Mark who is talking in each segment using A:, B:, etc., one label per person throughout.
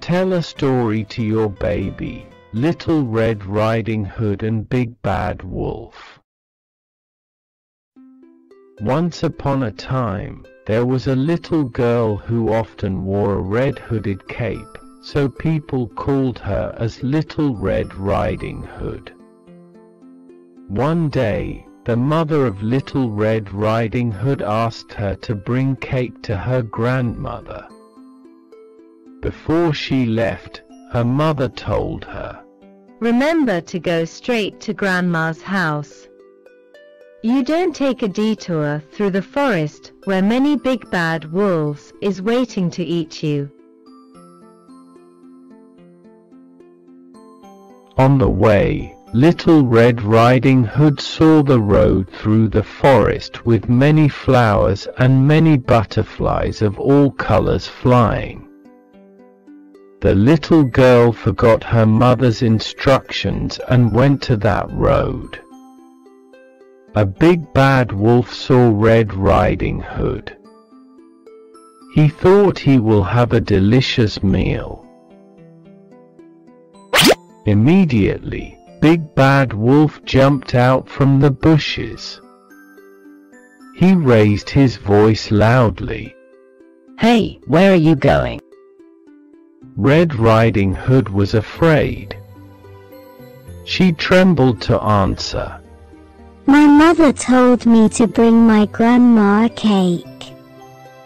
A: Tell a story to your baby, Little Red Riding Hood and Big Bad Wolf. Once upon a time, there was a little girl who often wore a red hooded cape, so people called her as Little Red Riding Hood. One day, the mother of Little Red Riding Hood asked her to bring cake to her grandmother. Before she left, her mother told her,
B: "Remember to go straight to Grandma's house. You don't take a detour through the forest where many big bad wolves is waiting to eat you."
A: On the way, Little Red Riding Hood saw the road through the forest with many flowers and many butterflies of all colors flying. The little girl forgot her mother's instructions and went to that road. A big bad wolf saw Red Riding Hood. He thought he will have a delicious meal. Immediately, Big Bad Wolf jumped out from the bushes. He raised his voice loudly.
C: "Hey, where are you going?"
A: Red Riding Hood was afraid. She trembled to answer,
D: "My mother told me to bring my grandma a cake."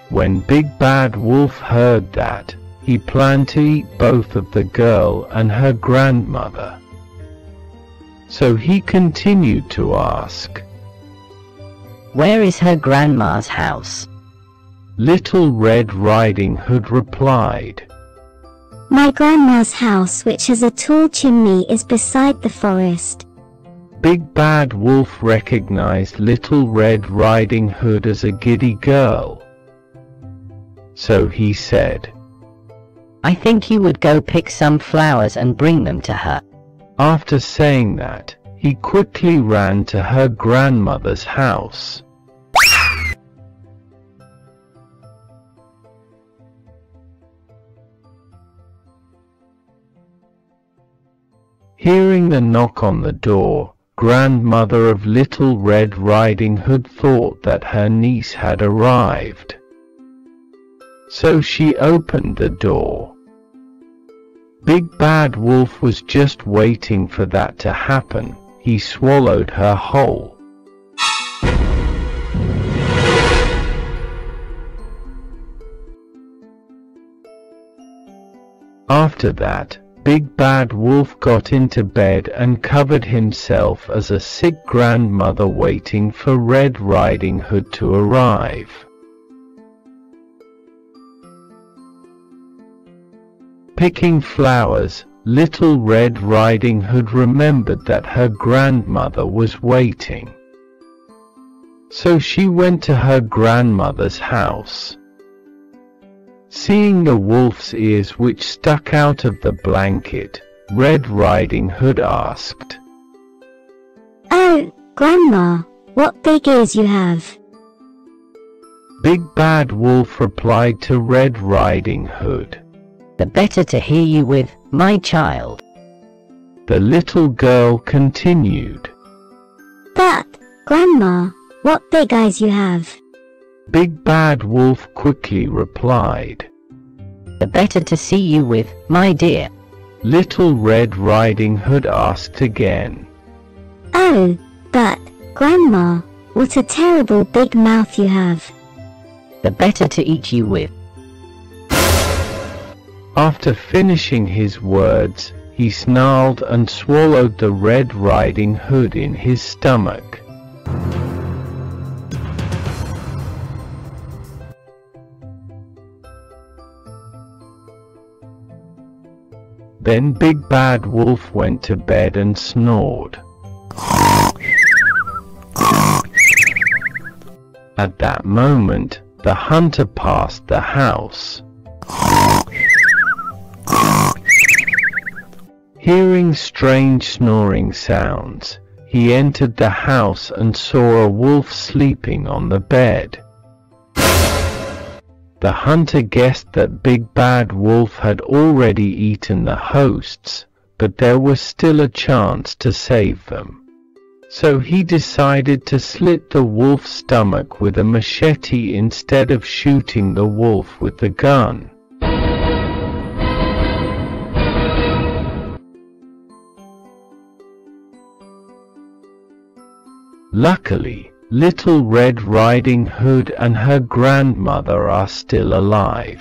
A: When Big Bad Wolf heard that, he planned to eat both of the girl and her grandmother. So he continued to ask,
C: "Where is her grandma's house?"
A: Little Red Riding Hood replied,
D: "My grandma's house, which has a tall chimney, is beside the forest."
A: Big Bad Wolf recognized Little Red Riding Hood as a giddy girl. So he said,
C: "I think you would go pick some flowers and bring them to her."
A: After saying that, he quickly ran to her grandmother's house. Hearing the knock on the door, grandmother of Little Red Riding Hood thought that her niece had arrived. So she opened the door. Big Bad Wolf was just waiting for that to happen. He swallowed her whole. After that, Big Bad Wolf got into bed and covered himself as a sick grandmother waiting for Red Riding Hood to arrive. Picking flowers, Little Red Riding Hood remembered that her grandmother was waiting. So she went to her grandmother's house. Seeing the wolf's ears which stuck out of the blanket, Red Riding Hood asked,
D: "Oh, Grandma, what big ears you have."
A: Big Bad Wolf replied to Red Riding Hood,
C: "The better to hear you with, my child."
A: The little girl continued,
D: "But, Grandma, what big eyes you have."
A: Big Bad Wolf quickly replied,
C: "The better to see you with, my dear."
A: Little Red Riding Hood asked again,
D: "Oh, but, Grandma, what a terrible big mouth you have."
C: "The better to eat you with."
A: After finishing his words, he snarled and swallowed the Red Riding Hood in his stomach. Then Big Bad Wolf went to bed and snored. At that moment, the hunter passed the house. Hearing strange snoring sounds, he entered the house and saw a wolf sleeping on the bed. the hunter guessed that Big Bad Wolf had already eaten the hosts, but there was still a chance to save them. So he decided to slit the wolf's stomach with a machete instead of shooting the wolf with the gun. Luckily, Little Red Riding Hood and her grandmother are still alive.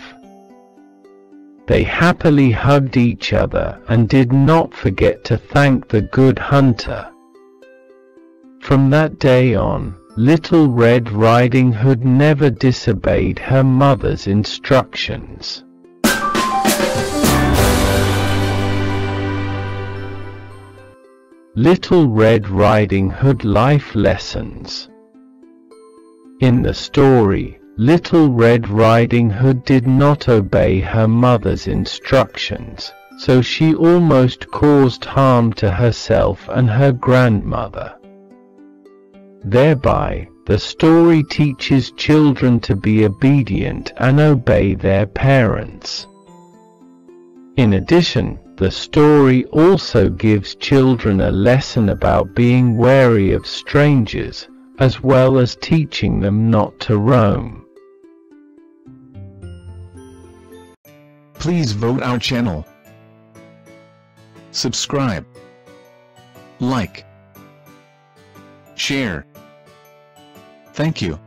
A: They happily hugged each other and did not forget to thank the good hunter. From that day on, Little Red Riding Hood never disobeyed her mother's instructions. Little Red Riding Hood Life Lessons. In the story, Little Red Riding Hood did not obey her mother's instructions, so she almost caused harm to herself and her grandmother. Thereby, the story teaches children to be obedient and obey their parents. In addition, the story also gives children a lesson about being wary of strangers, as well as teaching them not to roam.
E: Please vote our channel. Subscribe. Like. Share. Thank you.